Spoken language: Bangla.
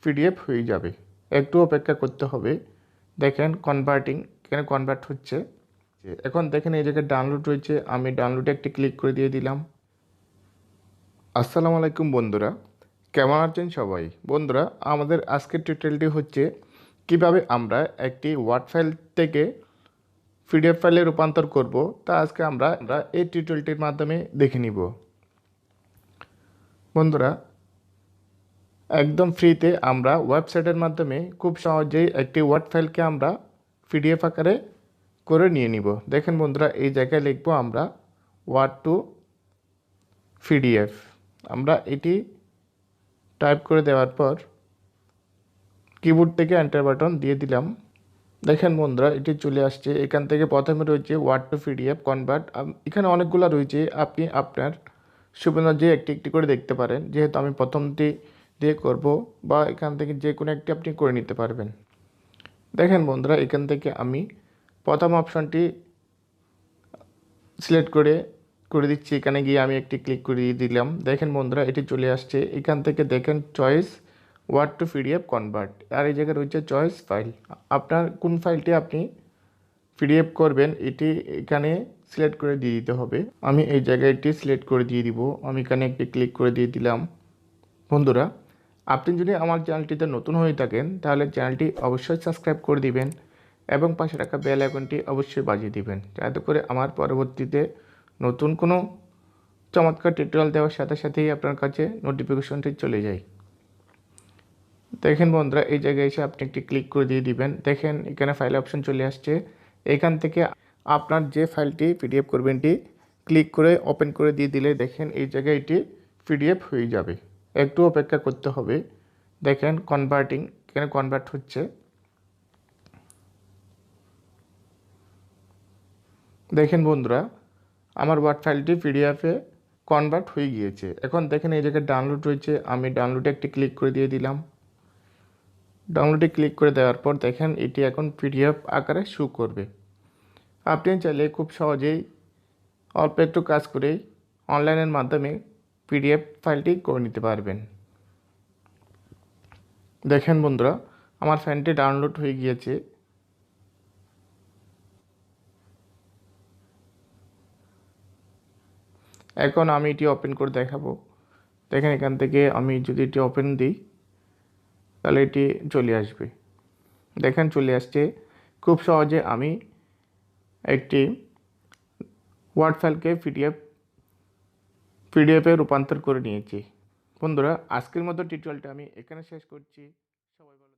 পিডিএফ হয়ে যাবে। একটু অপেক্ষা করতে হবে। দেখেন কনভার্টিং, এখানে কনভার্ট হচ্ছে। এখন দেখেন এই জায়গায় ডাউনলোড রয়েছে, আমি ডাউনলোডে একটি ক্লিক করে দিয়ে দিলাম। আসসালামু আলাইকুম বন্ধুরা, কেমন আছেন সবাই? বন্ধুরা, আমাদের আজকের টিউটোরিয়ালটি হচ্ছে কিভাবে আমরা একটি ওয়ার্ড ফাইল থেকে পিডিএফ ফাইলে রূপান্তর করব। তা আজকে আমরা এই টিউটোরিয়ালটির মাধ্যমে দেখে নিব। বন্ধুরা, একদম ফ্রিতে আমরা ওয়েবসাইটের মাধ্যমে খুব সহজেই একটি ওয়ার্ড ফাইলকে আমরা পিডিএফ আকারে করে নিয়ে নিব। দেখেন বন্ধুরা, এই জায়গায় লিখব আমরা ওয়ার্ড টু পিডিএফ। আমরা এটি টাইপ করে দেওয়ার পর কিবোর্ড থেকে এন্টার বাটন দিয়ে দিলাম। দেখেন বন্ধুরা, এটি চলে আসছে। এখান থেকে প্রথমে রয়েছে ওয়ার্ড টু পিডিএফ কনভার্ট। এখানে অনেকগুলো রয়েছে, আপনি আপনার সুবিধা যে একটি একটি করে দেখতে পারেন। যেহেতু আমি প্রথমটি দিয়ে করব, বা এখান থেকে যে কোনো একটি আপনি করে নিতে পারবেন। দেখেন বন্ধুরা, এখান থেকে আমি প্রথম অপশনটি সিলেক্ট করে দিচ্ছি। এখানে গিয়ে আমি একটি ক্লিক করে দিলাম। দেখেন বন্ধুরা, এটি চলে আসছে। এখান থেকে দেখেন choice word to PDF convert, আর এই জায়গায় রয়েছে চয়েস ফাইল। আপনার কোন ফাইলটি আপনি পিডিএফ করবেন এটি এখানে সিলেক্ট করে দিয়ে দিতে হবে। আমি এই জায়গায় এটি সিলেক্ট করে দিয়ে দিব। আমি এখানে একটি ক্লিক করে দিয়ে দিলাম। বন্ধুরা, আপনি যদি আমার চ্যানেলটিতে নতুন হয়ে থাকেন তাহলে চ্যানেলটি অবশ্যই সাবস্ক্রাইব করে দিবেন এবং পাশে রাখা বেল আইকনটি অবশ্যই বাজিয়ে দিবেন, যাতে করে আমার পরবর্তীতে নতুন কোনো চমৎকার টিউটোরিয়াল দেওয়ার সাথে সাথেই আপনার কাছে নোটিফিকেশনটি চলে যায়। দেখেন বন্ধুরা, এই জায়গায় এসে আপনি একটি ক্লিক করে দিয়ে দিবেন। দেখেন এখানে ফাইল অপশন চলে আসছে। এখান থেকে আপনার যে ফাইলটি পিডিএফ করবেন এটি ক্লিক করে ওপেন করে দিয়ে দিলে দেখেন এই জায়গায় এটি পিডিএফ হয়ে যাবে। একটু অপেক্ষা করতে হবে। দেখেন কনভার্টিং, এখানে কনভার্ট হচ্ছে। দেখেন বন্ধুরা, আমার ওয়ার্ড ফাইলটি পিডিএফে কনভার্ট হয়ে গিয়েছে। এখন দেখেন এই জায়গায় ডাউনলোড রয়েছে, আমি ডাউনলোডে একটি ক্লিক করে দিয়ে দিলাম। ডাউনলোডে ক্লিক করে দেওয়ার পর দেখেন এটি এখন পিডিএফ আকারে শো করবে। আপনি চাইলে খুব সহজেই অল্প একটু কাজ করেই অনলাইনের মাধ্যমে পিডিএফ ফাইলটি করে নিতে পারবেন। দেখেন বন্ধুরা, আমার ফাইলটি ডাউনলোড হয়ে গিয়েছে। এখন আমি এটি ওপেন করে দেখাবো। দেখেন এখান থেকে আমি যদি এটি ওপেন দিই তাহলে এটি চলে আসবে। দেখেন চলে আসছে। খুব সহজে আমি একটি ওয়ার্ড ফাইলকে পিডিএফে রূপান্তর করে নিয়েছি। বন্ধুরা, আজকের মতো টিউটোরিয়ালটা আমি এখানে শেষ করছি। সবাই ভালো